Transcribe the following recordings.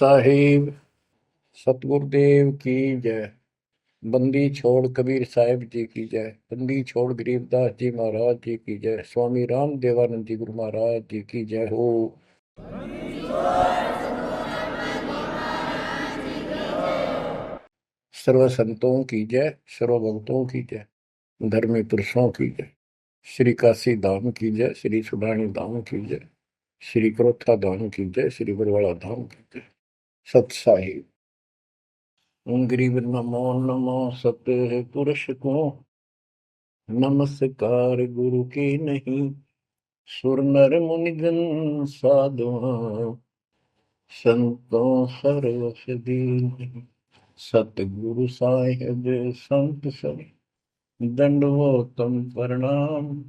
साहिब सतगुरुदेव की जय। बंदी छोड़ कबीर साहिब जी की जय। बंदी छोड़ गरीबदास जी महाराज जी की जय। स्वामी राम देवानंद जी गुरु महाराज जी की जय हो। सर्व संतों की जय, सर्व भक्तों की जय, धर्मी पुरुषों की जय। श्री काशी धाम की जय, श्री सुडानी धाम की जय, श्री क्रोथा धाम की जय, श्री बरवाड़ा धाम की जय। सत साहिब गरीब नमो नमो सत पुरुष को नमस्कार गुरु की नहीं। सुर नर मुनिजन साधुआ संतों सर्वस दीन। सतगुरु साहिब संत सब दंडवतम प्रणाम।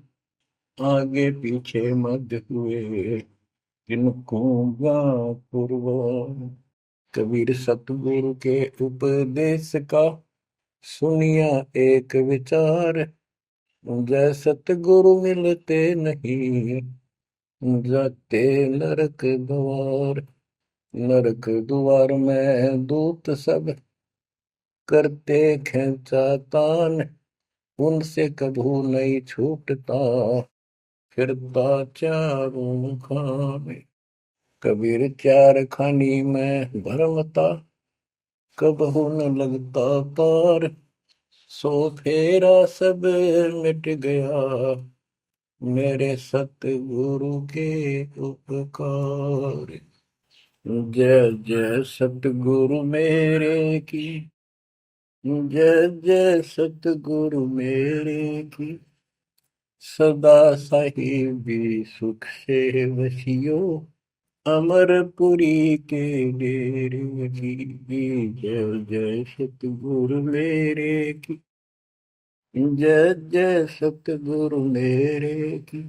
आगे पीछे मध्य हुए किनको पूर्व। कबीर सतगुरु के उपदेश का सुनिया एक विचार। जय सतगुरु मिलते नहीं जाते नरक द्वार। नरक द्वार में दूत सब करते खेचा तान। उनसे कभू नहीं छूटता फिरता चारों खाने। कबीर चार खानी में भरमता कबहू न लगता पार। सो फेरा सब मिट गया मेरे सतगुरु के उपकार। जय जय सतगुरु मेरे की जय जय सतगुरु मेरे की। सदा साहिबी सुख से वसियो अमरपुरी के डेरे की। जय जय सतगुरु मेरे की जय जय सतगुरु मेरे की।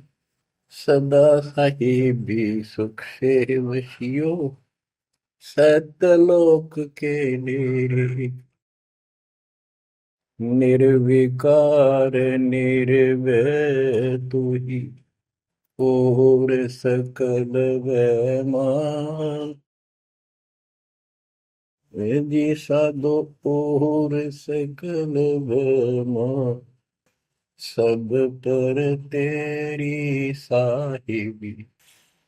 सदा साहिबी सुख से वसियो सतलोक के डेरे। निर्विकार निर्भय तू ही और सकल वैमान। जी साधो और सकल वैमान। सब पर तेरी साहिबी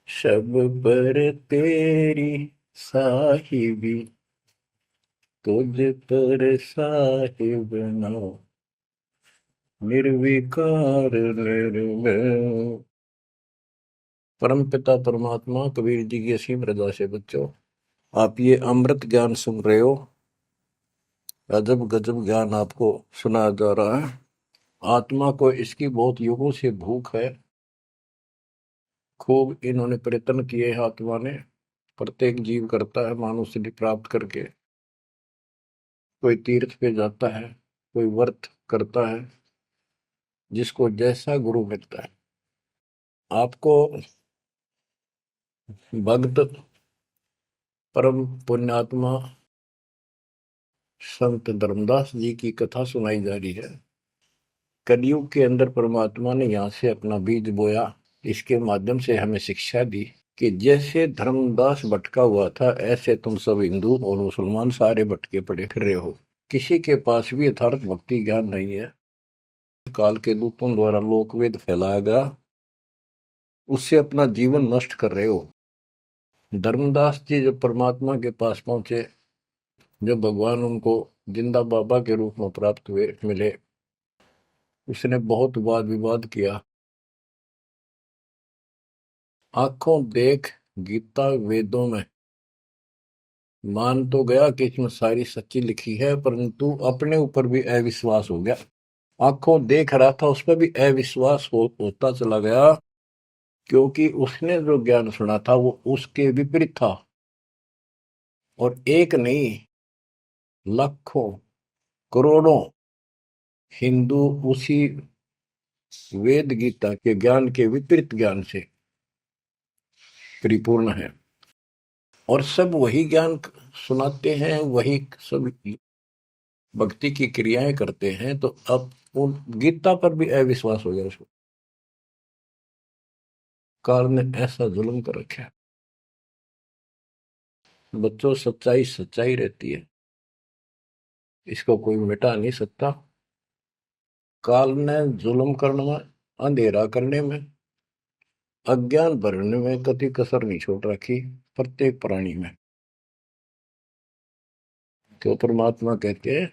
सब पर तेरी साहिबी। तुझ पर साहिब नाम निर्विकार निर्भय। परम पिता परमात्मा कबीर जी की असीम रजा से बच्चों, आप ये अमृत ज्ञान सुन रहे हो। अजब गजब ज्ञान आपको सुनाया जा रहा है। आत्मा को इसकी बहुत युगों से भूख है। खूब इन्होंने प्रयत्न किए हैं आत्मा ने। प्रत्येक जीव करता है मानव सिद्धि प्राप्त करके। कोई तीर्थ पे जाता है, कोई व्रत करता है, जिसको जैसा गुरु मिलता है। आपको भक्त परम पुण्यात्मा संत धर्मदास जी की कथा सुनाई जा रही है। कलयुग के अंदर परमात्मा ने यहाँ से अपना बीज बोया। इसके माध्यम से हमें शिक्षा दी कि जैसे धर्मदास भटका हुआ था, ऐसे तुम सब हिंदू और मुसलमान सारे भटके पड़े फिर रहे हो। किसी के पास भी यथार्थ भक्ति ज्ञान नहीं है। काल के दूतों द्वारा लोकवेद फैलाया गया, उससे अपना जीवन नष्ट कर रहे हो। धर्मदास जी जब परमात्मा के पास पहुंचे, जब भगवान उनको जिंदा बाबा के रूप में प्राप्त हुए मिले, उसने बहुत वाद विवाद किया। आंखों देख गीता वेदों में मान तो गया कि इसमें सारी सच्ची लिखी है, परंतु अपने ऊपर भी अविश्वास हो गया। आंखों देख रहा था, उस पर भी अविश्वास होता चला गया, क्योंकि उसने जो ज्ञान सुना था वो उसके विपरीत था। और एक नहीं, लाखों करोड़ों हिंदू उसी वेद गीता के ज्ञान के विपरीत ज्ञान से परिपूर्ण है। और सब वही ज्ञान सुनाते हैं, वही सब भक्ति की क्रियाएं करते हैं। तो अब उन गीता पर भी अविश्वास हो गया उसको। काल ने ऐसा जुल्म कर रखा है। बच्चों, सच्चाई सच्चाई रहती है, इसको कोई मिटा नहीं सकता। काल ने जुल्म करने में, अंधेरा करने में, अज्ञान भरने में कति कसर नहीं छोड़ रखी प्रत्येक प्राणी में। तो परमात्मा कहते हैं,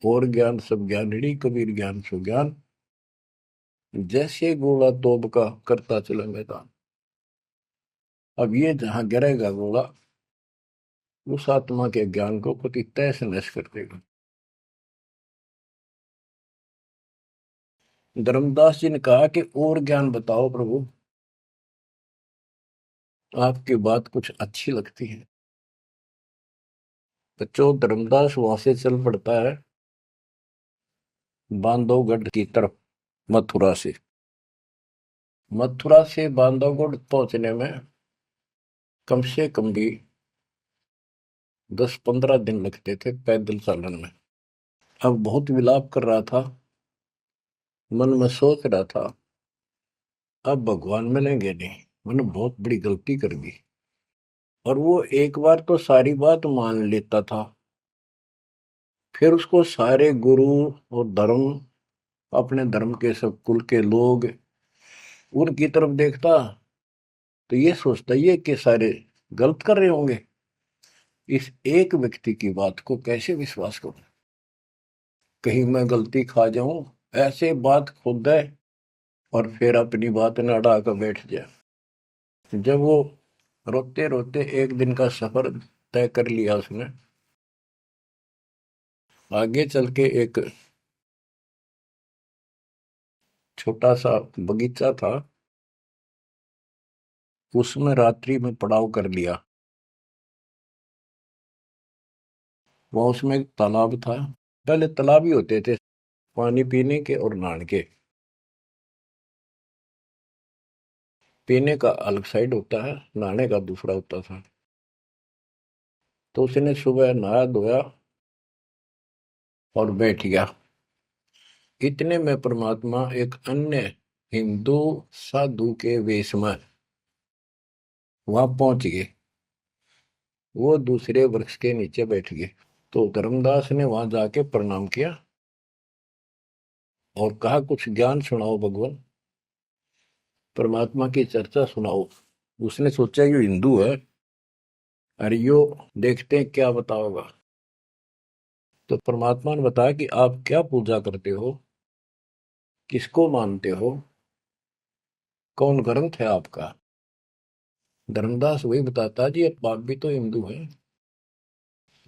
और ज्ञान सब ज्ञानड़ी, कबीर ज्ञान सो ज्ञान, जैसे गोला तोब का करता चले मैदान। अब ये जहां गिरेगा गोला, उस आत्मा के ज्ञान को कति तैस नैस कर देगा। धर्मदास जी ने कहा कि और ज्ञान बताओ प्रभु, आपकी बात कुछ अच्छी लगती है। बच्चों, धर्मदास वहां से चल पड़ता है बांधवगढ़ की तरफ, मथुरा से। मथुरा से बांधवगढ़ पहुंचने में कम से कम भी 10-15 दिन लगते थे पैदल चालन में। अब बहुत विलाप कर रहा था, मन में सोच रहा था, अब भगवान मिलेंगे नहीं, मैंने बहुत बड़ी गलती कर दी। और वो एक बार तो सारी बात मान लेता था, फिर उसको सारे गुरु और धर्म, अपने धर्म के सब कुल के लोग उनकी तरफ देखता, तो ये सोचता ये कि सारे गलत कर रहे होंगे, इस एक व्यक्ति की बात को कैसे विश्वास करूं, कहीं मैं गलती खा जाऊं, ऐसे बात खुद है और फिर अपनी बात न अड़ा कर बैठ जाए। जब वो रोते रोते एक दिन का सफर तय कर लिया उसने, आगे चल के एक छोटा सा बगीचा था, उसमें रात्रि में पड़ाव कर लिया। वहां उसमें एक तालाब था, पहले तालाब ही होते थे पानी पीने के और नहाने के। पीने का अलग साइड होता है, नहाने का दूसरा होता था। तो उसने सुबह नहाया धोया और बैठ गया। इतने में परमात्मा एक अन्य हिंदू साधु के वेश में वहां पहुंच गए। वो दूसरे वृक्ष के नीचे बैठ गए। तो धर्मदास ने वहां जाके प्रणाम किया और कहा, कुछ ज्ञान सुनाओ भगवान, परमात्मा की चर्चा सुनाओ। उसने सोचा ये हिंदू है, अरे यो देखते हैं क्या बताओगा। तो परमात्मा ने बताया कि आप क्या पूजा करते हो, किसको मानते हो, कौन ग्रंथ है आपका। धर्मदास वही बताता जी, आप भी तो हिंदू हैं,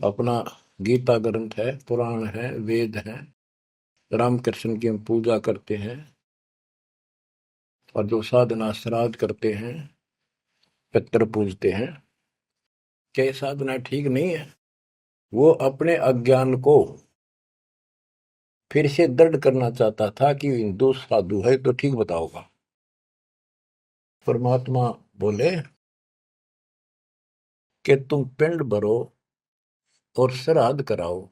अपना गीता ग्रंथ है, पुराण है, वेद है, राम कृष्ण की हम पूजा करते हैं, और जो साधना श्राद्ध करते हैं, पितर पूजते हैं। क्या साधना ठीक नहीं है? वो अपने अज्ञान को फिर से दृढ़ करना चाहता था कि हिंदू साधु है तो ठीक बताओगा। परमात्मा बोले कि तुम पिंड भरो और श्राद्ध कराओ,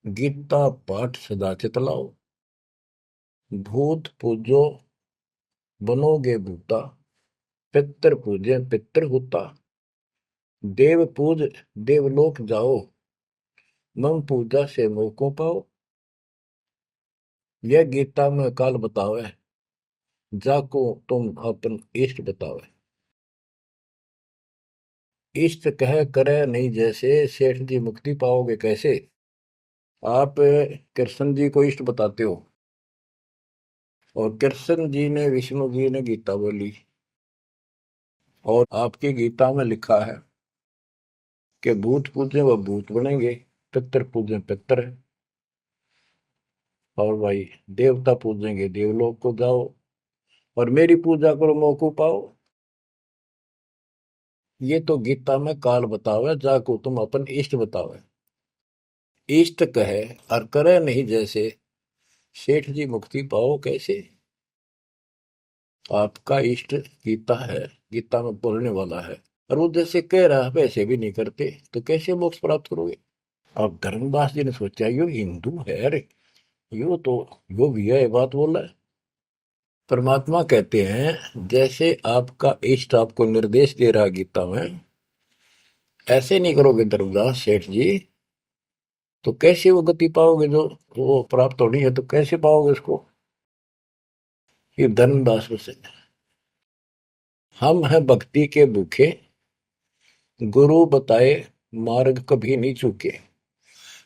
गीता पाठ सदा चितलाओ, भूत पूजो बनोगे भूता, पितर पूजे पितर होता, देव पूज देवलोक जाओ, मम पूजा से मोह को पाओ। यह गीता में काल बतावे, जाको तुम अपन इष्ट बतावे। इष्ट कह करे नहीं जैसे, सेठ जी मुक्ति पाओगे कैसे। आप कृष्ण जी को इष्ट बताते हो, और कृष्ण जी ने, विष्णु जी ने गीता बोली, और आपकी गीता में लिखा है कि भूत पूजे वह भूत बनेंगे, पितर पूजे पितर है, और भाई देवता पूजेंगे देवलोक को जाओ, और मेरी पूजा करो मौको पाओ। ये तो गीता में काल बतावे, जाको तुम अपन इष्ट बतावे। इष्ट कहे और करे नहीं जैसे, सेठ जी मुक्ति पाओ कैसे। आपका इष्ट गीता है, गीता में बोलने वाला है, और वो जैसे कह रहा है वैसे भी नहीं करते, तो कैसे मोक्ष प्राप्त करोगे। अब धर्मदास जी ने सोचा यो हिंदू है, अरे यो तो यो भी है बात बोल रहा है। परमात्मा कहते हैं जैसे आपका इष्ट आपको निर्देश दे रहा गीता में, ऐसे नहीं करोगे धर्मदास सेठ जी तो कैसे वो गति पाओगे, जो वो प्राप्त होनी है तो कैसे पाओगे उसको। ये धर्मदास से हम हैं भक्ति के भूखे, गुरु बताए मार्ग कभी नहीं चूके।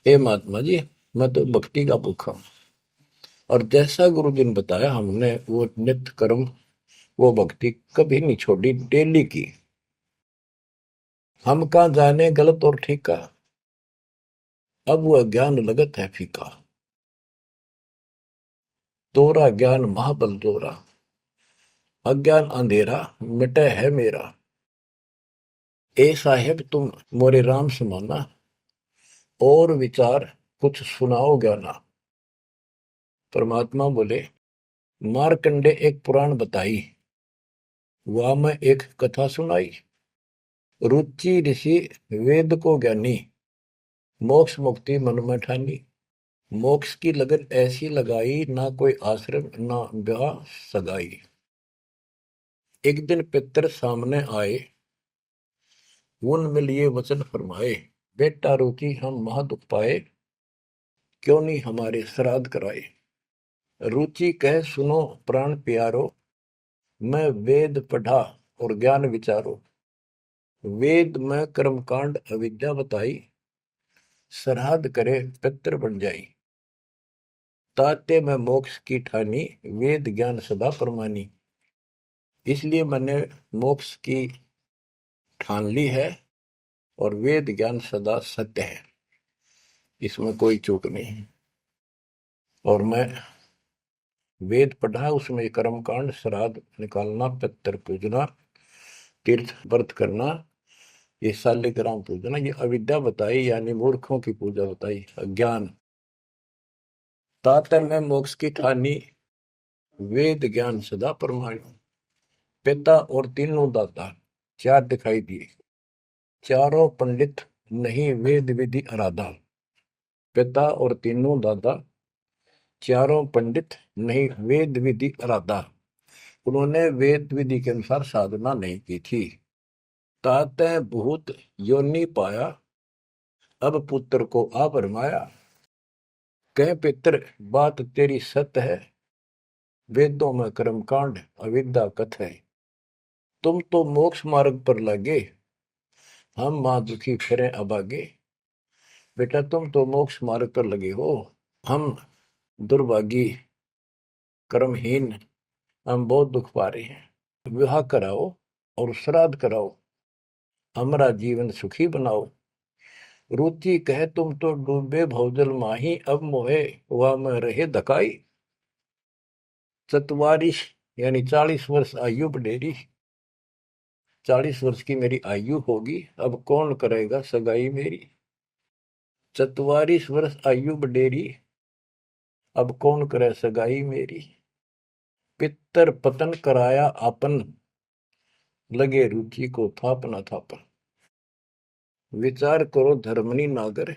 हे महात्मा जी, मैं तो भक्ति का भूखा हूं, और जैसा गुरु जी ने बताया हमने वो नित्य कर्म, वो भक्ति कभी नहीं छोड़ी, डेली की। हम कहाँ जाने गलत और ठीक का, अब वह ज्ञान लगत है फीका। तोरा ज्ञान महाबल तोरा, अज्ञान अंधेरा मिटे है मेरा। ए साहेब तुम मोरे राम समाना, और विचार कुछ सुनाओ ज्ञाना। परमात्मा बोले, मारकंडे एक पुराण बताई, वह मैं एक कथा सुनाई। रुचि ऋषि वेद को ज्ञानी, मोक्ष मुक्ति मन में ठानी। मोक्ष की लगन ऐसी लगाई, ना कोई आश्रम ना ब्याह सगाई। एक दिन पितर सामने आए, उन में लिए वचन फरमाए। बेटा रुचि हम महादुख पाए, क्यों नहीं हमारे श्राद्ध कराए। रुचि कह सुनो प्राण प्यारो, मैं वेद पढ़ा और ज्ञान विचारो। वेद में कर्मकांड अविद्या बताई, श्राद्ध करे पितर बन जाई। ताते में मोक्ष की ठानी, वेद ज्ञान सदा परमानी। इसलिए मैंने मोक्ष की ठान ली है, और वेद ज्ञान सदा सत्य है, इसमें कोई चूक नहीं है। और मैं वेद पढ़ा, उसमें कर्मकांड, श्राद्ध निकालना, पितर पूजना, तीर्थ व्रत करना, ये शालिग्राम पूजना, ये अविद्या बताई, यानी मूर्खों की पूजा बताई, अज्ञान। ताते में मोक्ष की ठानी, वेद ज्ञान सदा परमाणु। पिता और तीनों दाता चार दिखाई दिए, चारों पंडित नहीं वेद विधि आराधा। पिता और तीनों दादा चारों पंडित नहीं वेद विधि आराधा, उन्होंने वेद विधि के अनुसार साधना नहीं की थी। ताते भूत योनि पाया, अब पुत्र को आ भरमाया। कह पितर बात तेरी सत्य है, वेदों में कर्मकांड अविद्या कथ है। तुम तो मोक्ष मार्ग पर लगे, हम मां दुखी फिरे अभागे। बेटा तुम तो मोक्ष मार्ग पर लगे हो, हम दुर्भागी कर्महीन, हम बहुत दुख पा रहे हैं। विवाह कराओ और श्राद्ध कराओ, हमारा जीवन सुखी बनाओ। रुचि कहे तुम तो डूबे भवजल माही, अब मोहे वह में रहे धकाई। चतवारिश यानी 40 वर्ष आयु बढ़ेरी, 40 वर्ष की मेरी आयु होगी, अब कौन करेगा सगाई मेरी। 44 वर्ष आयु बढ़ेरी, अब कौन करे सगाई मेरी। पितर पतन कराया आपन, लगे रुचि को थापना थापन। विचार करो धर्मनी नागर,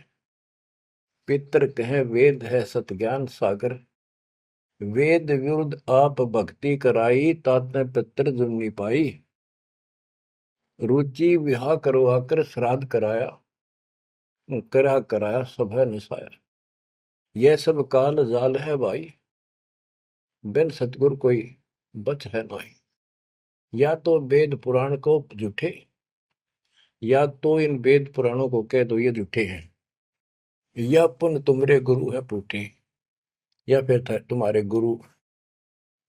पितर कहे वेद है सत ज्ञान सागर। वेद विरुद्ध आप भक्ति कराई, तातने पितर जुम्नी पाई। रुचि विवाह करवाकर श्राद्ध कराया, कराया सब है निसाया। यह सब काल जाल है भाई, बिन सतगुर कोई बच है नहीं। या तो वेद पुराण को झूठे, या तो इन वेद पुराणों को कह दो ये झूठे हैं, या पुन तुम्हारे गुरु है पूठे, या फिर तुम्हारे गुरु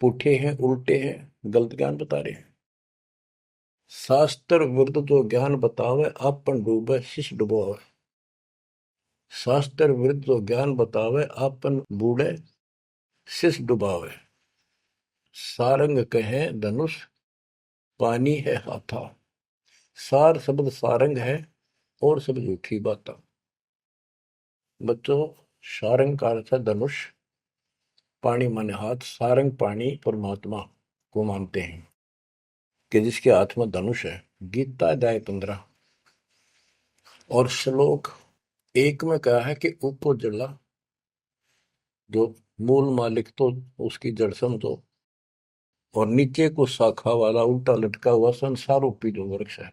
पूठे हैं, उल्टे हैं, गलत ज्ञान बता रहे हैं। शास्त्र विरुद्ध जो ज्ञान बतावे, आपन डूबे शिष डुबोवे। शास्त्र विरुद्ध जो ज्ञान बतावे, आपन बूढ़े शिष डुबावे। सारंग कहे धनुष, पानी है हाथा। सार शब्द सारंग है, और सब झूठी बात। बच्चों, सारंग का अर्थ है धनुष, पानी माने हाथ। सारंग पानी परमात्मा को मानते हैं कि जिसके हाथ में धनुष है। गीता अध्याय 15 और श्लोक 1 में कहा है कि उपजला, जो मूल मालिक तो उसकी जड़ समझो, और नीचे को शाखा वाला उल्टा लटका हुआ संसार रूपी जो वृक्ष है,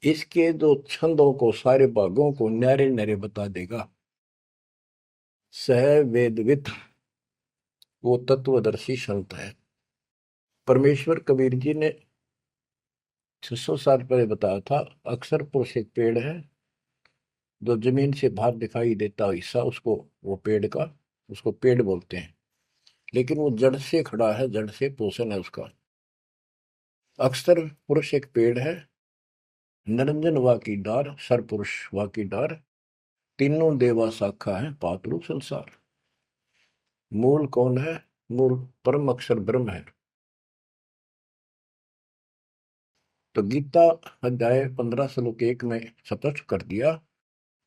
इसके जो छंदों को, सारे भागों को न्यारे न्यारे बता देगा। सह वेदवित वो तत्वदर्शी संत है। परमेश्वर कबीर जी ने 600 साल पहले बताया था, अक्सर पुरुष एक पेड़ है, जो जमीन से बाहर दिखाई देता हिस्सा उसको, वो पेड़ का, उसको पेड़ बोलते हैं, लेकिन वो जड़ से खड़ा है, जड़ से पोषण है उसका। अक्सर पुरुष एक पेड़ है, निरंजन वा की डार, सर पुरुष वा की डार, तीनों देवा शाखा है, पातरू संसार। मूल कौन है? मूल परम अक्षर ब्रह्म है। तो गीता अध्याय 15 श्लोक 1 में स्पष्ट कर दिया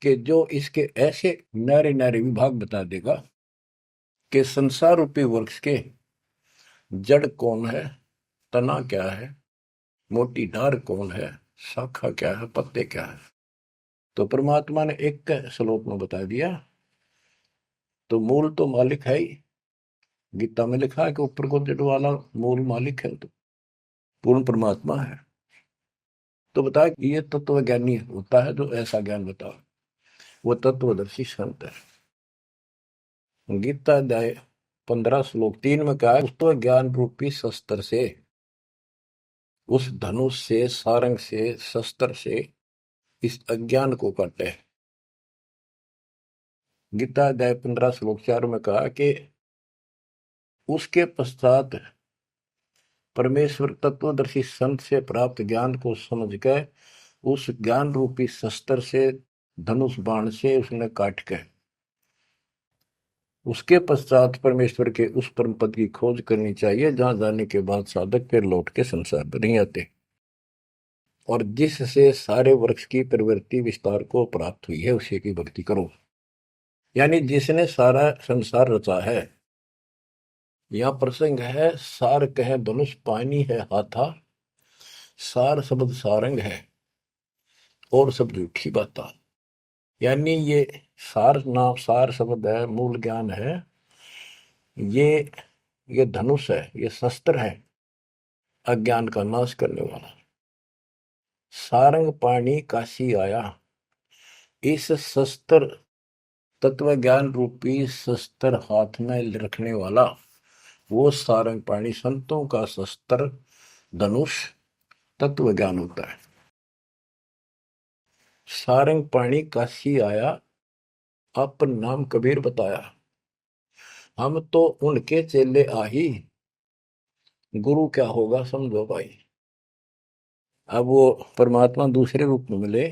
कि जो इसके ऐसे न्यारे न्यारे विभाग बता देगा कि संसार रूपी वृक्ष के जड़ कौन है, तना क्या है, मोटी डार कौन है, शाखा क्या है, पत्ते क्या है। तो परमात्मा ने एक श्लोक में बता दिया। तो मूल तो मालिक है ही, गीता में लिखा है कि ऊपर को जड़ वाला मूल मालिक है, तो पूर्ण परमात्मा है। तो बता ये तत्व ज्ञानी होता है जो ऐसा ज्ञान बताओ, वो तत्वदर्शी संत है। गीता अध्याय 15 श्लोक 3 में कहा, तो ज्ञान रूपी शस्त्र से, उस धनुष से, सारंग से, शस्त्र से इस अज्ञान को काटे। गीता अध्याय 15 श्लोक 4 में कहा कि उसके पश्चात परमेश्वर तत्वदर्शी संत से प्राप्त ज्ञान को समझ के उस ज्ञान रूपी शस्त्र से, धनुष बाण से उसने काट के, उसके पश्चात परमेश्वर के उस परम पद की खोज करनी चाहिए, जहां जाने के बाद साधक फिर लौट के संसार में नहीं आते, और जिससे सारे वृक्ष की प्रवृत्ति विस्तार को प्राप्त हुई है उसी की भक्ति करो। यानी जिसने सारा संसार रचा है। यहां प्रसंग है, सार कहे धनुष, पानी है हाथा, सार शब्द सारंग है, और सब झूठी बाता। यानी ये सार नाम, सार शब्द है, मूल ज्ञान है, ये धनुष है, ये शस्त्र है अज्ञान का नाश करने वाला। सारंग पाणी काशी आया, इस शस्त्र, तत्व ज्ञान रूपी शस्त्र हाथ में रखने वाला वो सारंग पाणी, संतों का शस्त्र धनुष तत्व ज्ञान होता है। सारंग पाणी काशी आया, अपन नाम कबीर बताया, हम तो उनके चेले आही, गुरु क्या होगा समझो भाई। अब वो परमात्मा दूसरे रूप में मिले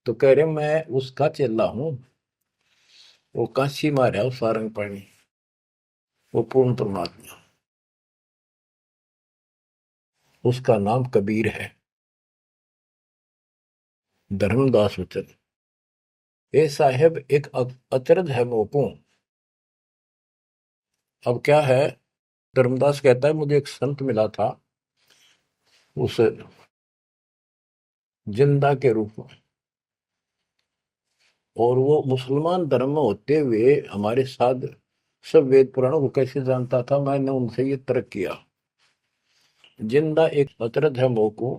तो कह रहे मैं उसका चेला हूं, वो काशी मारा सारंग पाणी, वो पूर्ण परमात्मा, उसका नाम कबीर है। धर्मदास वचन, ए साहेब एक अचरज है मोपू। अब क्या है, धर्मदास कहता है मुझे एक संत मिला था उस जिंदा के रूप में, और वो मुसलमान धर्म में होते हुए हमारे साथ सब वेद पुराणों को कैसे जानता था, मैंने उनसे ये तर्क किया। जिंदा एक अचरज है मोको,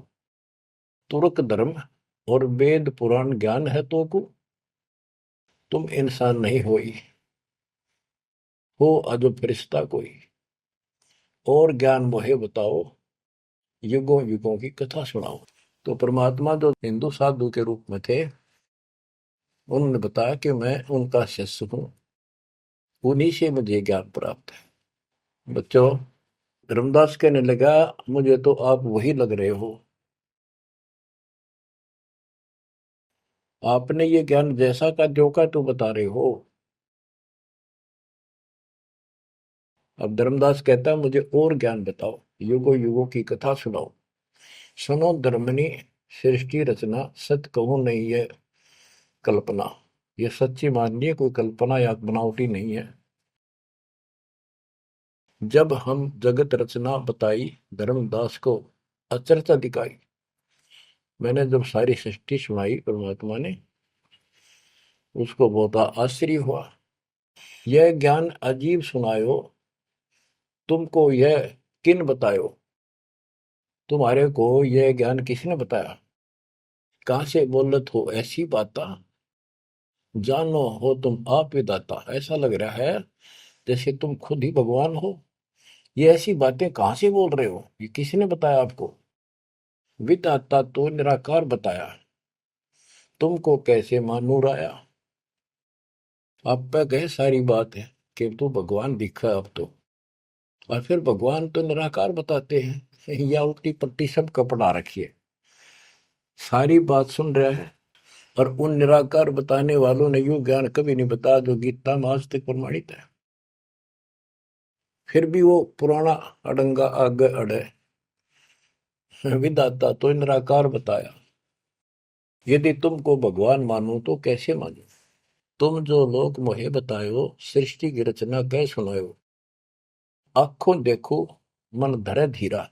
तुर्क धर्म और वेद पुराण ज्ञान है तो को, तुम इंसान नहीं हो अजब फरिश्ता कोई, और ज्ञान मोहे बताओ, युगों युगों की कथा सुनाओ। तो परमात्मा जो हिंदू साधु के रूप में थे, उन्होंने बताया कि मैं उनका शिष्य हूं, उन्हीं से मुझे ज्ञान प्राप्त है। बच्चों, धर्मदास कहने लगा मुझे तो आप वही लग रहे हो, आपने ये ज्ञान जैसा का जो का तो बता रहे हो। अब धर्मदास कहता है मुझे और ज्ञान बताओ, युगों युगों की कथा सुनाओ, सुनो धर्मनी सृष्टि रचना, सत कहूं नहीं है कल्पना, ये सच्ची मानिए, कोई कल्पना या बनावटी नहीं है। जब हम जगत रचना बताई, धर्मदास को अचरता दिखाई, मैंने जब सारी सृष्टि सुनाई परमात्मा ने, उसको बहुत आश्चर्य हुआ। यह ज्ञान अजीब सुनायो, तुमको यह किन बतायो, तुम्हारे को यह ज्ञान किसने बताया, कहाँ से बोलत हो ऐसी बाता, जानो हो तुम आप विदाता। ऐसा लग रहा है जैसे तुम खुद ही भगवान हो। ये ऐसी बातें कहाँ से बोल रहे हो, ये किसने बताया आपको। विदाता तो निराकार बताया, तुमको कैसे मानूर आया। आप पे कहे सारी बात है कि तू भगवान दिखा अब तो, और फिर भगवान तो निराकार बताते हैं, या उल्टी पट्टी सब कपड़ा रखिए। सारी बात सुन रहा है, और उन निराकार बताने वालों ने यूं ज्ञान कभी नहीं बताया जो गीता में आज तक प्रमाणित है। फिर भी वो पुराना अड़ंगा आगे अड़े, विदाता तो निराकार बताया, यदि तुमको भगवान मानो तो कैसे मानो। तुम जो लोग मोहे बतायो, सृष्टि की रचना कह सुनायो। आंखों देखो मन धरे धीरा,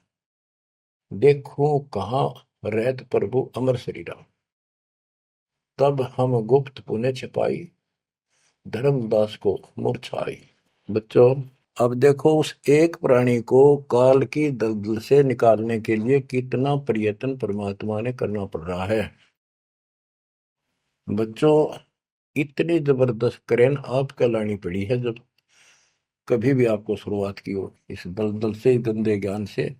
देखो कहाँ रहत प्रभु अमर शरीरा। तब हम गुप्त पुण्य छिपाई, धर्मदास को मूर्छाई। बच्चों, अब देखो उस एक प्राणी को काल की दलदल से निकालने के लिए कितना प्रयत्न परमात्मा ने करना पड़ रहा है। बच्चों, इतनी जबरदस्त करेन आपको लानी पड़ी है जब कभी भी आपको शुरुआत की हो इस दलदल से, गंदे ज्ञान से,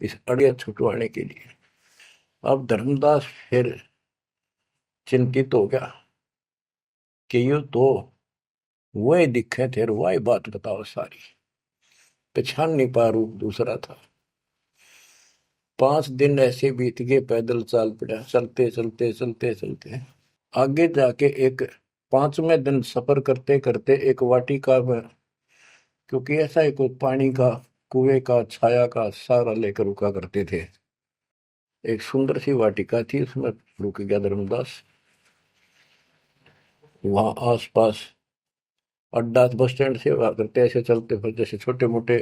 इस अड़िया छुटवाने के लिए। अब धर्मदास फिर चिंतित हो गया कि ये तो वही दिखे थे, वही बात बताओ सारी, पहचान नहीं पा रूप दूसरा था। 5 दिन ऐसे बीत गए, पैदल चाल पड़ा, चलते चलते चलते चलते आगे जाके एक 5वें दिन सफर करते करते एक वाटिका में, क्योंकि ऐसा ही कोई पानी का कुएं का छाया का सहारा लेकर रुका करते थे, एक सुंदर सी वाटिका थी, उसमें रुक गया धर्मदास। वहां आसपास अड्डा बस स्टैंड से हुआ करते, ऐसे चलते फिर जैसे छोटे मोटे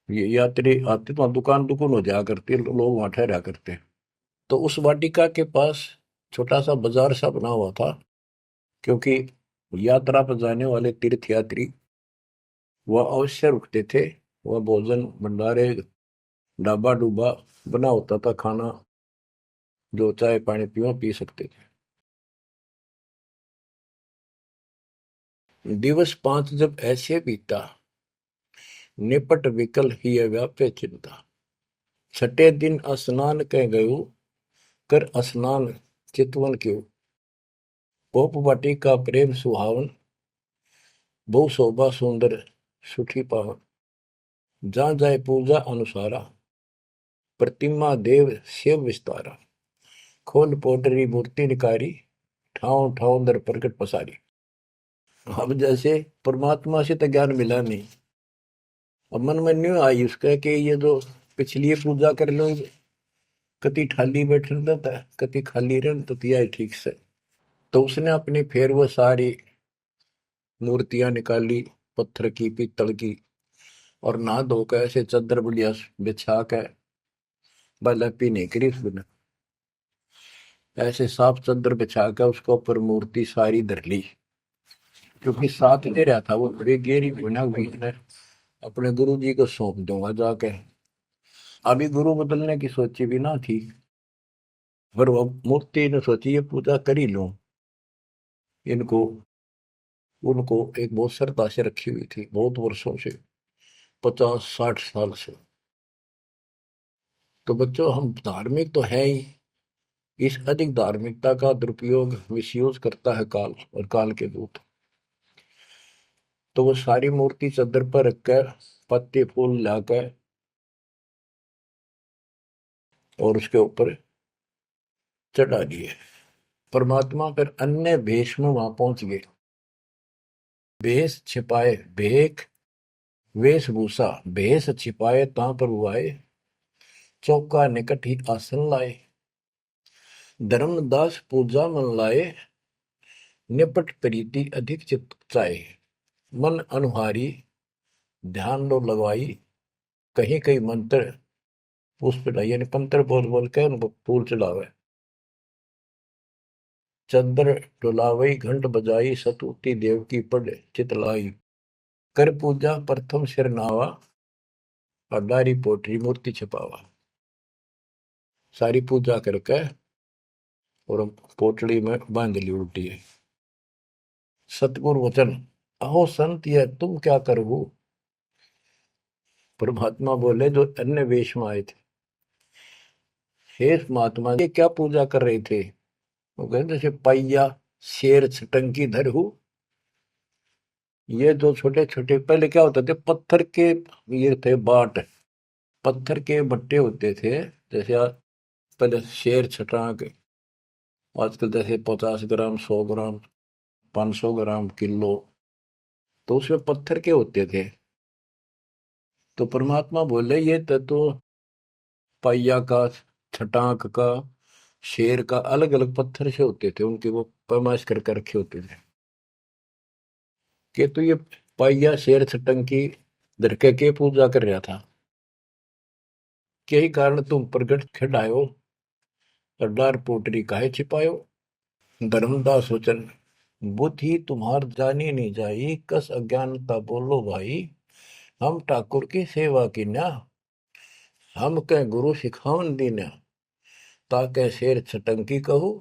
ये यात्री आते तो दुकान दुकान हो जाया करती, लोग वहां ठहरा करते। तो उस वाटिका के पास छोटा सा बाजार सा बना हुआ था, क्योंकि यात्रा पर जाने वाले तीर्थ यात्री वह अवश्य रुकते थे। वह भोजन भंडारे ढाबा डूबा बना होता था, खाना जो चाय पानी पीवा पी सकते थे। दिवस 5 जब ऐसे बीता, निपट विकल ही व्याप्य चिंता। छठे दिन स्नान कह गयो, कर स्नान चितवन क्यों। पोप वाटी का प्रेम सुहावन, बहु शोभा सुंदर सुठी पावन। जहाँ जाए पूजा अनुसारा, प्रतिमा देव शिव विस्तारा। खोल पोटरी मूर्ति निकारी, ठाव ठाव दर प्रकट पसारी। अब जैसे परमात्मा से तो ज्ञान मिला नहीं, अब मन में न्यू आई उसका कि ये जो पिछली पूजा कर लो, कति ठाली बैठ रहता है, कति खाली रह तो तिया ठीक से। तो उसने अपनी फिर वो सारी मूर्तियां निकाली, पत्थर की पीतल की, और नहा धोकर ऐसे चादर बढ़िया बिछा के बलपी नहीं करी उसने, ऐसे साफ चादर बिछा कर उसके ऊपर मूर्ति सारी धर ली। क्योंकि साथ दे रहा था वो, बड़ी गेरी बना हुई ने अपने गुरु जी को सौंप दूंगा जाके। अभी गुरु बदलने की सोची भी ना थी, पर वो मूर्ति ने सोची ये पूजा कर ही लूं इनको। उनको एक बहुत श्रद्धा से रखी हुई थी बहुत वर्षों से, 50-60 साल से। तो बच्चों, हम धार्मिक तो है ही, इस अधिक धार्मिकता का दुरुपयोग मिसयूज करता है काल और काल के दूत। तो वो सारी मूर्ति चादर पर रखकर पत्ते फूल लाकर और उसके ऊपर चढ़ा दिए। परमात्मा फिर अन्य भेष में वहां पहुंच गए। भेष छिपाए भेख, वेशभूषा भेष छिपाए ता पर आए। चौका निकट ही आसन लाए, धर्मदास पूजा मन लाए। निपट प्रीति अधिक चित चाहे, मन अनुहारी ध्यान लो लगवाई। कहीं कहीं मंत्र पुष्प यानी पंत्र बोल बोल के उनको फूल चढ़ावे। चंद्र डुलावई घंट बजाई, सतुति देव की पढ़ चितलाई। कर पूजा प्रथम सिर नावा, अडारी पोटरी मूर्ति छपावा। सारी पूजा करके और पोटली में बांध ली उल्टी है। सतगुरु वचन, अहो संत ये तुम क्या करो। परमात्मा बोले जो अन्य वेश में आए थे, हे महात्मा ये क्या पूजा कर रहे थे। वो कहते जैसे पाइया शेर छटंकी धरहू। ये जो छोटे छोटे पहले क्या होते थे, पत्थर के ये थे बाट, पत्थर के बट्टे होते थे। जैसे पहले शेर छटांक, आजकल जैसे 50 ग्राम 100 ग्राम 500 ग्राम किलो, तो उसमें पत्थर के होते थे। तो परमात्मा बोले ये तो पाइया का, छटांक का, शेर का अलग अलग पत्थर से होते थे, उनके वो पैमाइश करके रखे होते थे। कि तो ये पाइया शेर छटंकी धरके के पूजा कर रहा था, यही कारण तुम प्रगट खिलायो, सरदार पोटरी काहे छिपायो। धर्मदास वचन, बुद्धि तुम्हार जानी नहीं जाई, कस अज्ञानता बोलो भाई। हम ठाकुर की सेवा की ना, हम कह गुरु सिखावन दीना, ताके शेर छटंकी कहू,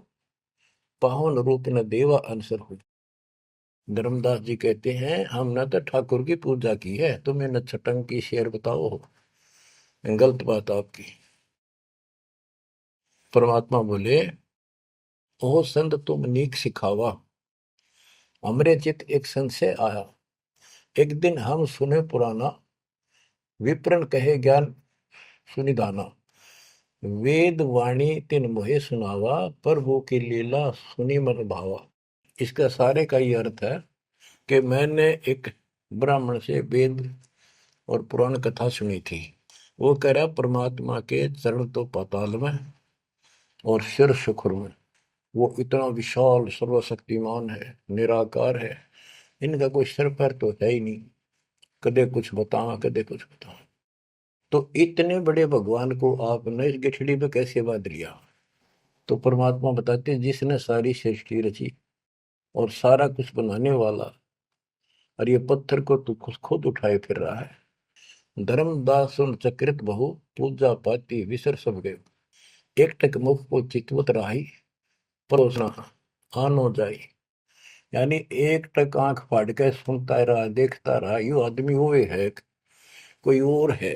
पावन रूप न देवा अंसर हो। धर्मदास जी कहते हैं हमने तो ठाकुर की पूजा की है, तुम्हें न छटंकी शेर बताओ, गलत बात आपकी। परमात्मा बोले ओ संत तुम नीक सिखावा, हमरे चित एक संशय आया। एक दिन हम सुने पुराना, विप्रन कहे ज्ञान सुनिधाना। वेद वाणी तिन मोहे सुनावा, प्रभु की लीला सुनी मन भावा। इसका सारे का ये अर्थ है कि मैंने एक ब्राह्मण से वेद और पुराण कथा सुनी थी। वो कह रहा परमात्मा के चरण तो पाताल में और सिर सुखुर में, वो इतना विशाल सर्वशक्तिमान है, निराकार है, इनका कोई सिर पैर तो है ही नहीं, कदे कुछ बताओ कदे कुछ बताओ। तो इतने बड़े भगवान को आपने इस गठड़ी में कैसे बांध लिया। तो परमात्मा बताते हैं जिसने सारी सृष्टि रची और सारा कुछ बनाने वाला, और ये पत्थर को तू खुद उठाए फिर रहा है। धर्मदास सुन चक्रित बहु, पूजा पाती विसर सब गए। एक टक मुख को चितवत रही, परोसना आनो जाई। यानी एक टक आंख फाड़ के सुनता रहा, देखता रहा, यू आदमी हुए है कोई और है।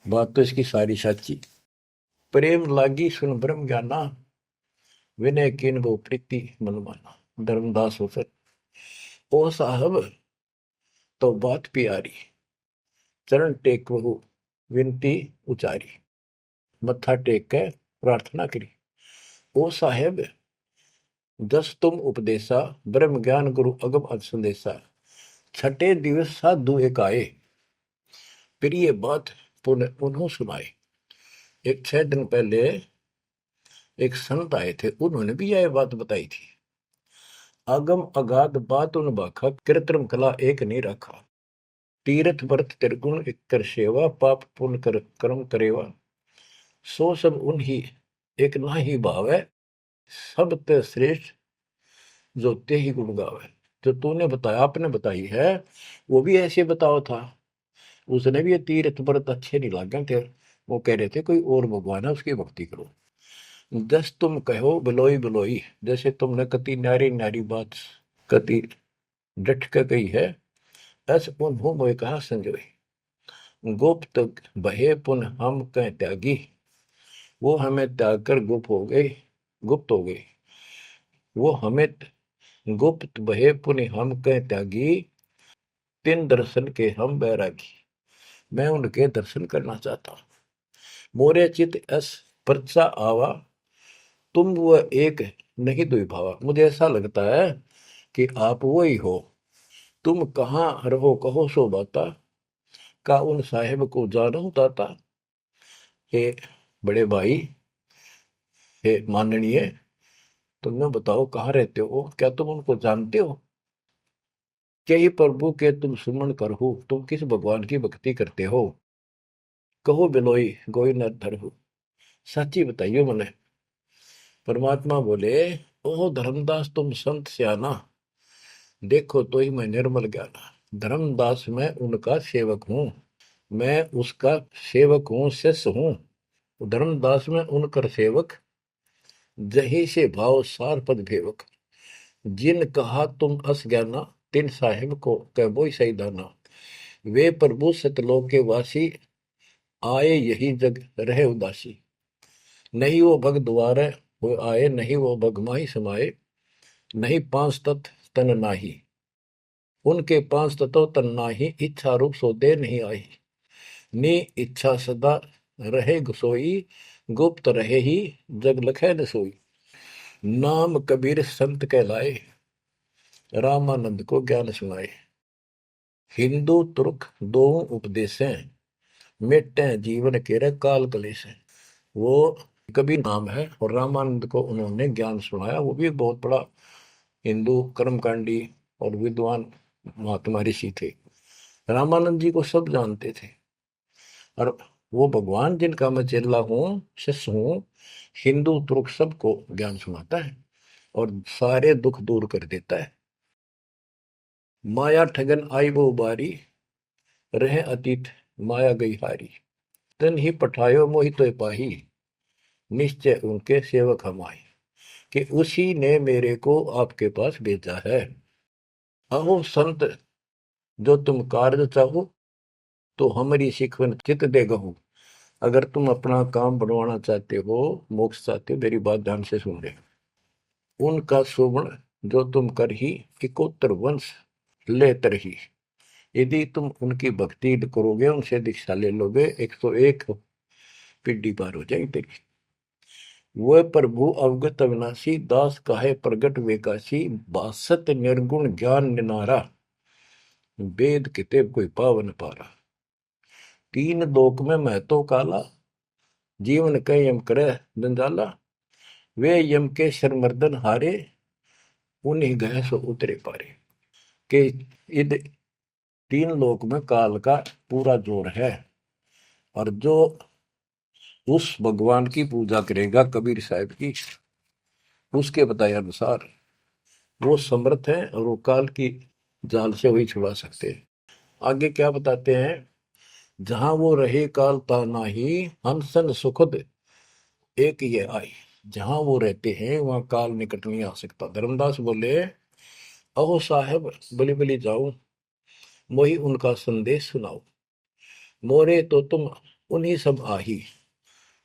बात तो इसकी सारी सच्ची। प्रेम लागी सुन ब्रह्म ज्ञाना, विनय किन वो प्रीति मन माना। धर्मदास हो सर ओ साहब तो बात प्यारी, चरण टेक वहु विनती उचारी। मत्था टेक के प्रार्थना करी, ओ साहेब दस तुम उपदेशा, ब्रह्म ज्ञान गुरु अगम संदेशा। छठे दिवस साधु एक आए, फिर ये बात पुनः उन्हों सुनाए। एक 6 दिन पहले एक संत आए थे, उन्होंने भी यह बात बताई थी। आगम अगाध बात उन बाखा, कृत्रिम कला एक नहीं रखा। तीर्थ व्रत त्रिगुण एक कर सेवा, पाप पुण्य कर कर्म करेवा। सो सब उन्हीं एक ना ही भाव है, सब ते श्रेष्ठ जो ते ही गुण गावे। जो तूने बताया, आपने बताई है, वो भी ऐसे बताओ था। उसने भी ये तीर्थ व्रत अच्छे नहीं लगे थे, वो कह रहे थे कोई और भगवान है उसकी भक्ति करो। दस तुम कहो बिलोई बिलोई, जैसे तुमने कति न्यारी न्यारी बात कति डट के गई है, ऐसे उन्हों मोए कहा संजोई। गुप्त बहे पुन हम कह त्यागी, वो हमें त्याग कर गुप्त हो गई, गुप्त हो गई। वो हमें गुप्त बहे पुनि हम कह त्यागी, तिन दर्शन के हम बैरागी। मैं उनके दर्शन करना चाहता हूं। मोरे चित अस परचा आवा, तुम वो एक नहीं दुई भावा। मुझे ऐसा लगता है कि आप वो ही हो, तुम कहाँ रहो कहो सो बाता, का उन साहेब को जानो ताता। हे बड़े भाई, हे माननीय, तुमने बताओ कहाँ रहते हो, क्या तुम उनको जानते हो। क्या ही प्रभु के तुम सुमन कर हो, तुम किस भगवान की भक्ति करते हो। कहो बिलोई गोई न धर हो, सच्ची बताइयो मने। परमात्मा बोले ओ धर्मदास तुम संत सियाना, देखो तो ही मैं निर्मल ज्ञाना। धर्मदास मैं उनका सेवक हूँ, मैं उसका सेवक हूँ, शिष्य हूँ। धर्मदास में उनकर सेवक, जही से भाव सार पद भेवक। जिन कहा तुम अस ज्ञाना, तिन साहिब को कह सही दाना। वे प्रभु सतलोक के वासी, आए यही जग रहे उदासी। नहीं वो भग द्वारे वो आए, नहीं वो भग माही समाये। नहीं पांच तत्व तन नाही, उनके पांच तत्व तन नाही। इच्छा रूप सो दे नहीं आई, नी इच्छा सदा रहे सोई। गुप्त रहे ही जग लखे न सोई। नाम कबीर संत कहलाए, रामानंद को ज्ञान सुनाए। हिंदू तुर्क दो उपदेशें, मेटे जीवन के काल कलेश है। वो कबीर नाम है और रामानंद को उन्होंने ज्ञान सुनाया। वो भी एक बहुत बड़ा हिंदू कर्मकांडी और विद्वान महात्मा ऋषि थे। रामानंद जी को सब जानते थे और वो भगवान जिनका मैं चेला हूँ, शिष्य हूँ, हिंदू तुर्क सबको ज्ञान सुनाता है और सारे दुख दूर कर देता है। माया ठगन आई वो बारी, रहे अतीत माया गई हारी। तन ही पठायो मोहि तो पाही, निश्चय उनके सेवक हम आए। कि उसी ने मेरे को आपके पास भेजा है। अहो संत जो तुम कार्य चाहो, तो हमारी सिखवन चित दे गहू। अगर तुम अपना काम बनवाना चाहते हो, मोक्ष चाहते हो, मेरी बात ध्यान से सुन ले। उनका शोभन जो तुम कर ही, इकोत्तर वंश ले तरही। यदि तुम उनकी भक्ति करोगे, उनसे दीक्षा ले लोगे, 101 पीढ़ी पार हो जाएगी तेरी। वह प्रभु अवगत अविनाशी, दास काहे प्रगट वेकाशी। बासत निर्गुण ज्ञान निनारा, वेद किताब कोई पावन पारा। तीन लोक में महतो काला, जीवन कह यम करे जंजाला। वे यम के शरमर्दन हारे, उन्हीं गए सो उतरे पारे। के इध तीन लोक में काल का पूरा जोर है और जो उस भगवान की पूजा करेगा कबीर साहब की, उसके बताए अनुसार वो समर्थ है और वो काल की जाल से वही छुड़ा सकते हैं। आगे क्या बताते हैं, जहां वो रहे काल ता नाही, हंसन सुखद एक ये आई। जहां वो रहते हैं वहां काल निकट नहीं आ सकता। धर्मदास बोले, अहो साहेब बलि बलि जाओ, मोही उनका संदेश सुनाओ। मोरे तो तुम उन्हीं सब आही,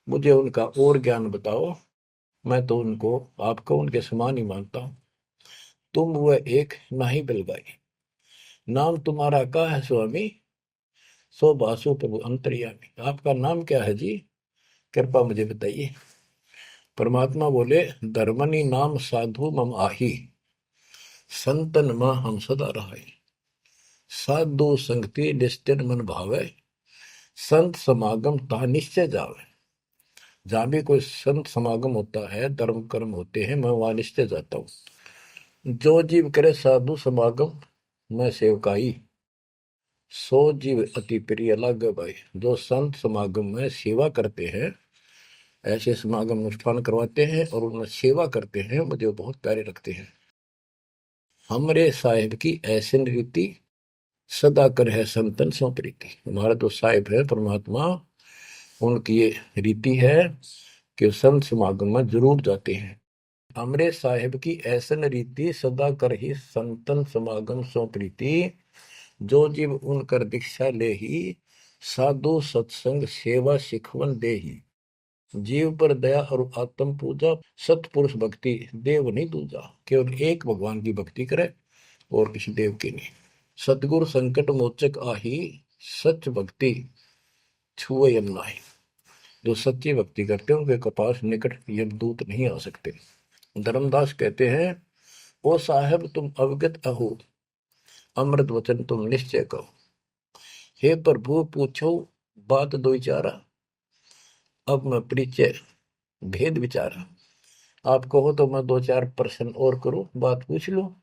मुझे उनका और ज्ञान बताओ। मैं तो उनको आपको उनके समान ही मानता हूं। तुम वह एक नाही बिलगाई, नाम तुम्हारा का है स्वामी। सो बासु प्रभु अंतर्यामी। आपका नाम क्या है जी, कृपा मुझे बताइए। परमात्मा बोले, धर्मनी नाम साधु मम आही, संतन मां हम सदा रहाई। साधु संगति निस्तर मन भावे, संत समागम ता निश्चय जावे। जहां भी कोई संत समागम होता है, धर्म कर्म होते हैं, मैं वहां निश्चय जाता हूँ। जो जीव करे साधु समागम मैं सेवकाई, सो जीव अति प्रिय लागे भाई। जो संत समागम में सेवा करते हैं, ऐसे समागम अनुष्ठान करवाते हैं और उनमें सेवा करते हैं, मुझे बहुत प्यारे लगते हैं। हमरे साहिब की ऐसी रीति, सदा कर है संतन सो प्रीति। हमारा जो साहिब है परमात्मा, उनकी ये रीति है कि संत समागम में जरूर जाते हैं। हमरे साहिब की ऐसन रीति, सदा कर ही संतन समागम सो प्रीति। जो जीव उनकर दीक्षा ले ही, साधु सत्संग सेवा सिखवन दे ही। जीव पर दया और आत्म पूजा, सतपुरुष भक्ति देव नहीं दूजा। केवल एक भगवान की भक्ति करे और किसी देव की नहीं। सतगुरु संकट मोचक आही, सच भक्ति छुए यम नाही। जो सच्ची भक्ति करते हैं उनके कपास निकट यमदूत नहीं आ सकते। धर्मदास कहते हैं, ओ साहेब तुम अवगत अहो, अमृत वचन तुम निश्चय कहो। हे प्रभु पूछो बात दो विचारा, अब मैं परिचय भेद विचारा। आप कहो तो मैं दो चार प्रश्न और करूं, बात पूछ लो।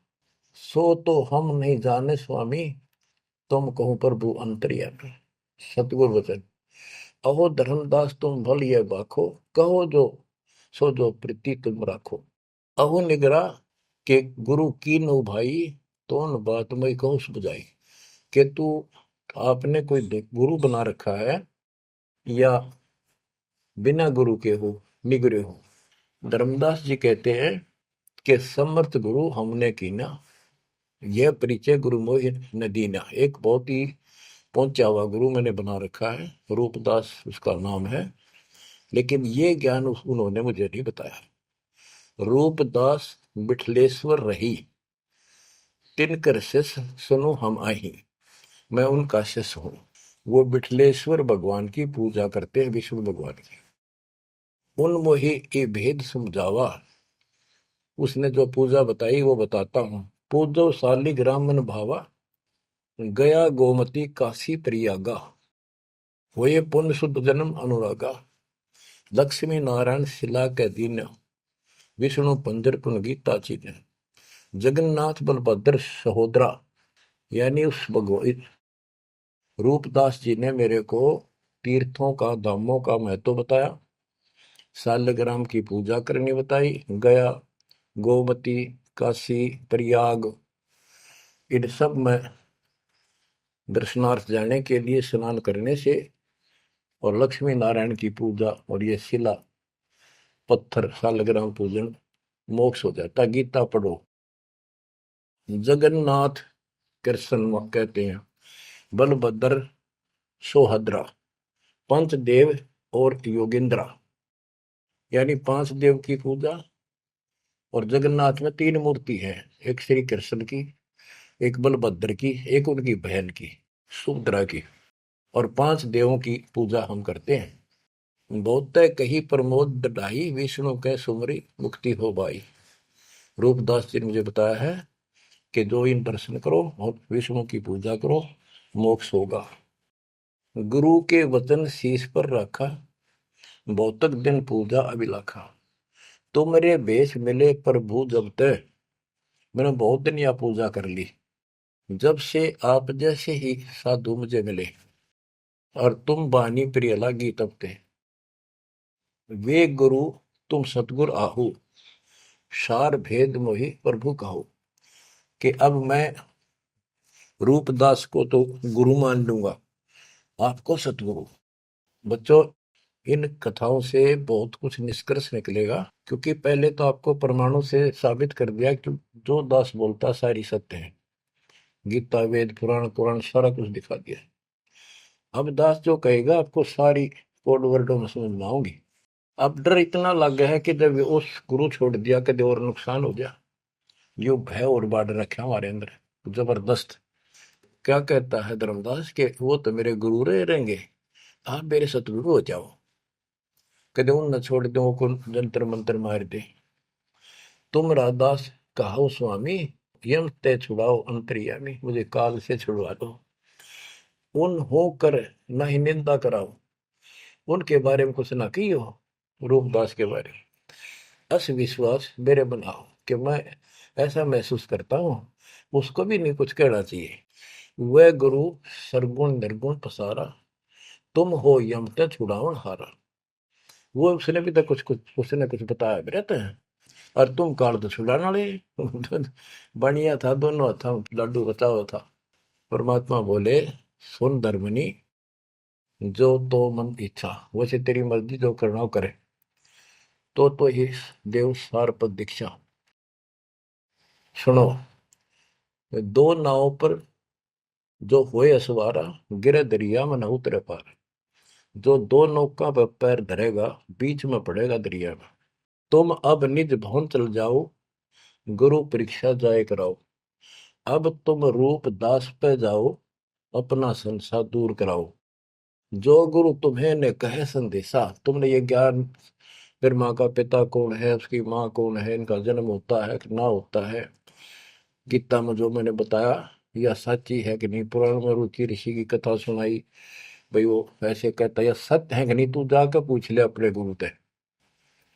सो तो हम नहीं जाने स्वामी, तुम कहो प्रभु अंतर्यामी। सतगुरु वचन, अहो धर्मदास तुम भल ये बाखो, कहो जो सो जो प्रीति तुम राखो। अहो निगरा के गुरु की नो भाई, तो न बात मैं कहूँ बुझाई। कि तू आपने कोई गुरु बना रखा है या बिना गुरु के हो, निगरे हो। धर्मदास जी कहते हैं कि समर्थ गुरु हमने कीना, यह परिचय गुरु मोहि न दीना। एक बहुत ही पहुंचा हुआ गुरु मैंने बना रखा है, रूपदास उसका नाम है, लेकिन ये ज्ञान उन्होंने मुझे नहीं बताया। रूपदास बिठलेश्वर रही, तिनकर शिष्य सुनो हम आही। मैं उनका शिष्य हूं। वो बिठलेश्वर भगवान की पूजा करते हैं, विष्णु भगवान की। उन मोहि ये भेद समझावा, उसने जो पूजा बताई वो बताता हूं। पूजो शालिग्राम मन भावा, गया गोमती काशी प्रयागा। होए पुण्य शुद्ध जन्म अनुरागा, लक्ष्मी नारायण शिला के दीन, विष्णु पंजर पुन गीता चीन। जगन्नाथ बलभद्र सहोदरा, यानी उस भगवान रूपदास जी ने मेरे को तीर्थों का, धामों का महत्व बताया, शालिग्राम की पूजा करनी बताई, गया, गोमती, काशी, प्रयाग, इन सब में दर्शनार्थ जाने के लिए स्नान करने से और लक्ष्मी नारायण की पूजा और ये शिला पत्थर शालिग्राम पूजन मोक्ष हो जाता। गीता पढ़ो। जगन्नाथ कृष्ण कहते हैं, बलभद्र सोहद्रा, पंच देव और योगिंद्रा, यानी 5 देव की पूजा। और जगन्नाथ में 3 मूर्ति है, एक श्री कृष्ण की, एक बलभद्र की, एक उनकी बहन की सुभद्रा की, और 5 देवों की पूजा हम करते हैं। बहुत कही प्रमोद ढाई, विष्णु के सुमरी मुक्ति हो भाई। रूपदास जी ने मुझे बताया है कि जो इन दर्शन करो और विष्णु की पूजा करो, मोक्ष होगा। गुरु के वचन शीश पर रखा, बहुतक दिन पूजा अभिलाखा। तुमरे भेष मिले प्रभु जब तक, मैंने बहुत दिन यह पूजा कर ली, जब से आप जैसे ही साधु मुझे मिले, और तुम बानी प्रिय लागी तब ते। वे गुरु तुम सतगुर आहू, सार भेद मोहि प्रभु कहो। कि अब मैं रूपदास को तो गुरु मान लूंगा, आपको सतगुरु। बच्चों, इन कथाओं से बहुत कुछ निष्कर्ष निकलेगा, क्योंकि पहले तो आपको प्रमाणों से साबित कर दिया कि जो दास बोलता सारी सत्य है। गीता, वेद, पुराण, कुरान सारा कुछ दिखा दिया। अब दास जो कहेगा आपको सारी कोड वर्डों में समझ में आऊंगी। अब डर इतना लग गया है कि जब उस गुरु छोड़ दिया कभी और नुकसान हो गया, यो भय और बाढ़ रखे हमारे अंदर जबरदस्त। क्या कहता है धर्मदास के वो तो मेरे गुरु रहेंगे, आप मेरे सतगुरु हो जाओ। कदे उन न छोड़ दो को जंतर मंत्र मार दे। तुम राधास कहो स्वामी, यम ते छुड़ाओ अंतर्यामी, मुझे काल से छुड़वा दो। उन हो कर न ही निंदा कराओ, उनके बारे में कुछ ना कहियो, रूपदास के बारे में अस विश्वास मेरे बनाओ, कि मैं ऐसा महसूस करता हूं उसको भी नहीं कुछ कहना चाहिए। वह गुरु सरगुण निर्गुण पसारा, तुम हो यम ते छुड़ावन हारा। वो उसने भी तो कुछ कुछ उसने कुछ बताया भी रहता है, और तुम काल तो छुड़ाने वाले। बढ़िया था, दोनों था लड्डू बचाओ था। परमात्मा बोले, सुन धर्मनी, जो तो मन इच्छा, वैसे तेरी मर्जी जो करना हो करे। तो ही देव सार पद दीक्षा। सुनो, दो नाव पर जो होए असवारा, गिरे दरिया में न उतरे पार। जो 2 नौका पर पैर धरेगा, बीच में पड़ेगा दरिया में। तुम अब निज भवन चल जाओ, गुरु परीक्षा जाए कराओ। अब तुम रूप दास पे जाओ, अपना संसार दूर कराओ। जो गुरु तुम्हें ने कहे संदेशा, तुमने ये ज्ञान, फिर माँ का पिता कौन है, उसकी माँ कौन है, इनका जन्म होता है कि ना होता है, गीता में जो मैंने बताया यह सच्ची है कि नहीं, पुराण में रुचि ऋषि की कथा सुनाई, भाई वो ऐसे कहता है, यह सत्य है कि नहीं, तू जाकर पूछ ले अपने गुरु से,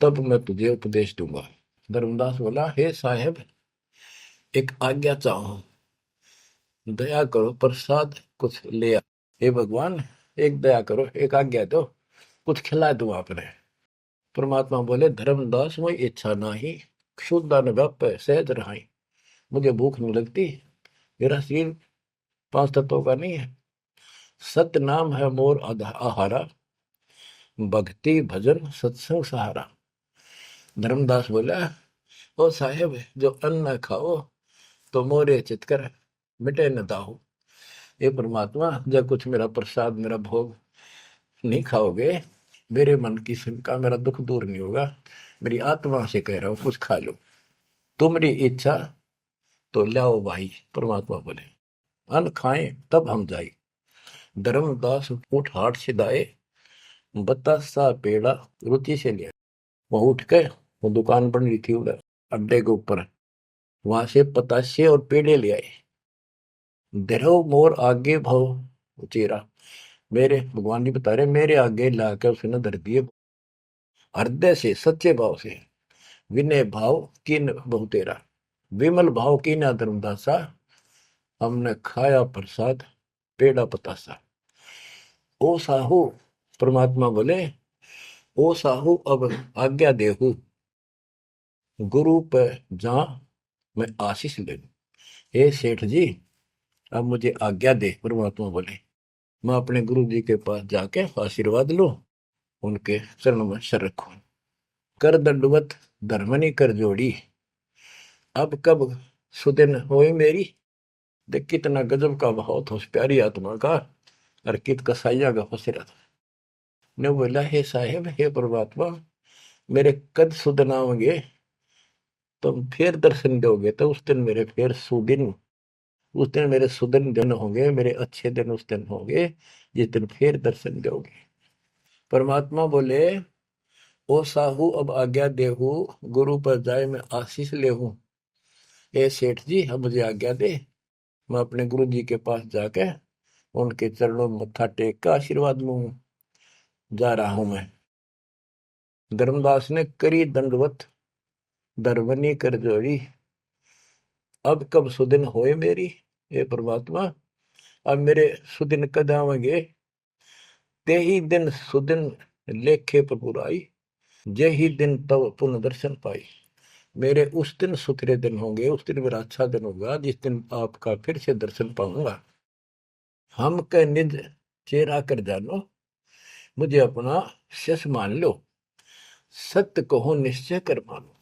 तब मैं तुझे उपदेश दूंगा। धर्मदास बोला, हे साहेब, एक आज्ञा चाहूं, दया करो, प्रसाद कुछ ले आ। हे भगवान, एक दया करो, एक आज्ञा दो, कुछ खिला दूं आपने। परमात्मा बोले, धर्मदास वही इच्छा नाही, क्षुदा न व्याप सहज रहाई। मुझे भूख नहीं लगती, मेरा शरीर 5 तत्वों का नहीं है। सत्य नाम है मोर आहारा, भक्ति भजन सत्संग सहारा। धर्मदास बोला, ओ साहेब जो अन्न न खाओ तो मोरे चितकर मिटे न दाहो। ये परमात्मा जब कुछ मेरा प्रसाद मेरा भोग नहीं खाओगे, मेरे मन की शंका मेरा दुख दूर नहीं होगा। मेरी आत्मा से कह रहा हूं कुछ खा लो, तुम्हारी इच्छा तो लाओ भाई। परमात्मा बोले अन्न खाएं तब हम जाए। धर्मदास उठ हाट छिदाए, बतासा पेड़ा रुचि से लिया। वो उठ के, वो दुकान बन रही थी उधर अड्डे के ऊपर, वहां से पतासे और पेड़े ले आए। धरो मोर आगे भाव उचेरा, मेरे भगवान जी बता रहे मेरे आगे लाकर उसने धर दिए। हृदय से सच्चे भाव से, विनय भाव किन बहु तेरा, विमल भाव कीना धर्मदासा, हमने खाया प्रसाद पेड़ा पतासा। ओ साहू, परमात्मा बोले ओ साहू अब आज्ञा देहू, गुरु पर जा मैं आशीष ले लूं। हे सेठ जी अब मुझे आज्ञा दे। परमात्मा बोले मैं अपने गुरु जी के पास जाके आशीर्वाद लूं, उनके चरणों में सर रखूं। कर दंडवत धर्मनी कर जोड़ी, अब कब सुदिन होए मेरी। देख कितना गजब का भाव था उस प्यारी आत्मा का, और कित कसाइया का फंसेरा था। ने बोला हे साहेब हे परमात्मा मेरे कद सुदन आओगे, तुम फिर दर्शन दोगे तो उस दिन मेरे फिर सुदिन, उस दिन मेरे सुदिन दिन होंगे, मेरे अच्छे दिन उस दिन होंगे जिस दिन फिर दर्शन दोगे। परमात्मा बोले ओ साहू अब आज्ञा देहू, गुरु पर जाए मैं आशीष लेहूं। ए सेठ जी अब मुझे आज्ञा दे, मैं अपने गुरु जी के पास जाके उनके चरणों में मत्था टेक का आशीर्वाद लूं। जा रहा हूं मैं। धर्मदास ने करी दंडवत दरवनी कर जोड़ी, अब कब सुदिन होए मेरी। हे परमात्मा अब मेरे सुदिन कद आवेंगे। ते ही दिन सुदिन लेखे प्रभुराई, जे ही दिन तब पुनः दर्शन पाई। मेरे उस दिन सुथरे दिन होंगे, उस दिन मेरा अच्छा दिन होगा जिस दिन आपका फिर से दर्शन पाऊंगा। हम के निज चेहरा कर जानो, मुझे अपना शिष मान लो। सत्य कहो निश्चय कर मानो,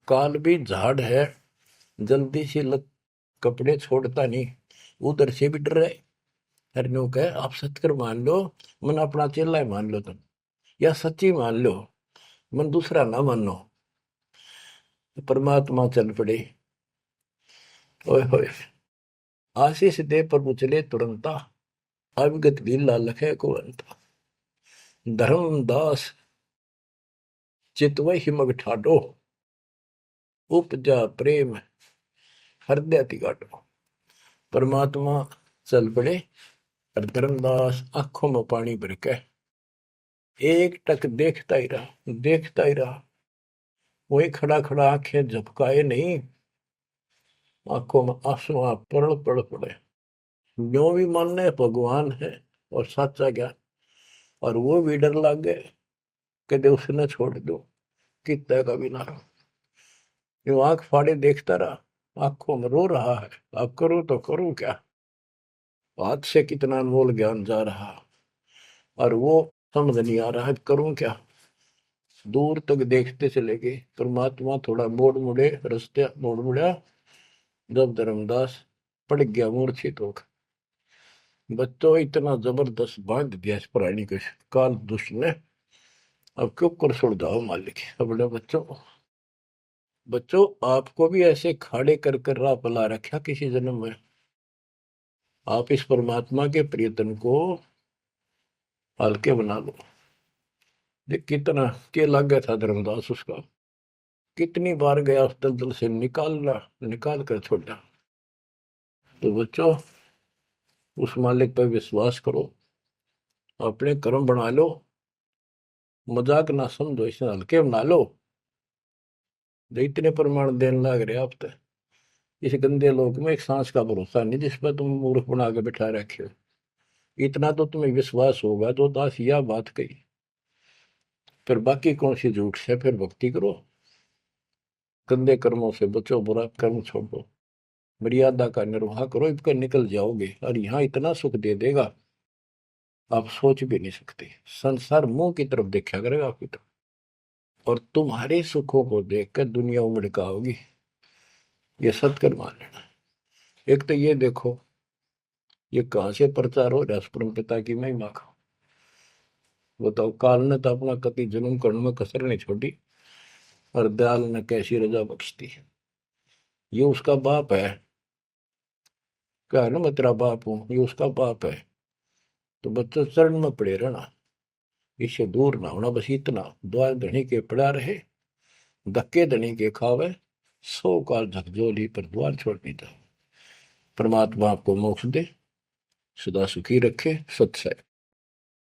काल भी झाड़ है जल्दी से लग कपड़े छोड़ता नहीं, उधर से भी डर रहे। हरनों कहे आप सत्कर मान लो, मन अपना चेला ही मान लो तुम, या सच्ची मान लो, मन दूसरा ना मानो। परमात्मा चल पड़े। ओए होए आशीष दे प्रभु चले तुरंता, अविगत लीला लखे को अंता। धर्मदास चितवही मग ठाडो, उपजा प्रेम हृदय तिगाटो। परमात्मा चल पड़े और धर्मदास आंखों में पानी भर के एक टक देखता ही रहा, देखता ही रहा। वही खड़ा खड़ा आंखें झपकाए नहीं, आंखों में आंसू पड़ पड़ पड़े। जो भी मानने भगवान है और सच्चा ज्ञान, और वो भी डर लग गए कि उसने छोड़ दो कितना का भी ना। जो आंख फाड़े देखता रहा, आंखों में रो रहा है, अब करूं तो करूं क्या, हाथ से कितना अनमोल ज्ञान जा रहा और वो समझ नहीं आ रहा है करूं क्या। दूर तक देखते चले गए। परमात्मा थोड़ा मोड़ मुड़े, रास्ते मोड़ मुड़ा, जब धर्मदास पड़ गया मूर्छित होकर। बच्चों इतना जबरदस्त बांध दिया इस प्राणी को काल दुष्ट ने, अब क्यों कर छोड़ जाओ मालिक। अपने बच्चों, बच्चों आपको भी ऐसे खाड़े कर कर राह पला रखा किसी जन्म में। आप इस परमात्मा के प्रियतन को हल्के बना लो। देख कितना के लग गया था धर्मदास उसका, कितनी बार गया उस दलदल से निकालना, निकाल कर छोड़ा। तो बच्चों उस मालिक पर विश्वास करो, अपने कर्म बना लो, मजाक ना समझो, इसे हल्के बना लो। जो इतने प्रमाण देने लग रहे आप तो इस गंदे लोक में एक सांस का भरोसा नहीं जिस पर तुम मूर्ख बना के बिठा रखे हो। इतना तो तुम्हें विश्वास होगा तो दास यह बात कही, फिर बाकी कौन सी झूठ से। फिर भक्ति करो, गंदे कर्मों से बचो, बुरा कर्म छोड़ो। मर्यादा का निर्वाह करो, इसका निकल जाओगे। और यहाँ इतना सुख दे देगा आप सोच भी नहीं सकते। संसार मुंह की तरफ देखा करेगा आपकी तरफ, और तुम्हारे सुखों को देखकर दुनिया उमड़ होगी। ये सत्कर मान लेना। एक तो ये देखो, ये कहां से प्रचार हो रहा है परम पिता की महिमा का। बताओ, काल ने तो अपना कति जुल्म करने में कसर नहीं छोड़ी, और दयाल ने कैसी रजा बख्शती है। ये उसका बाप है, क्या है ना, मैं तेरा बाप हूं, ये उसका बाप है। तो बच्चा चरण में पड़े रहना, इससे दूर ना होना, बस इतना। द्वार धनी के पड़ा रहे, धक्के धनी के खावे, 100 काल झकझोली पर द्वार छोड़ नहीं था। परमात्मा आपको मोक्ष दे, सदा सुखी रखे। सत्सय।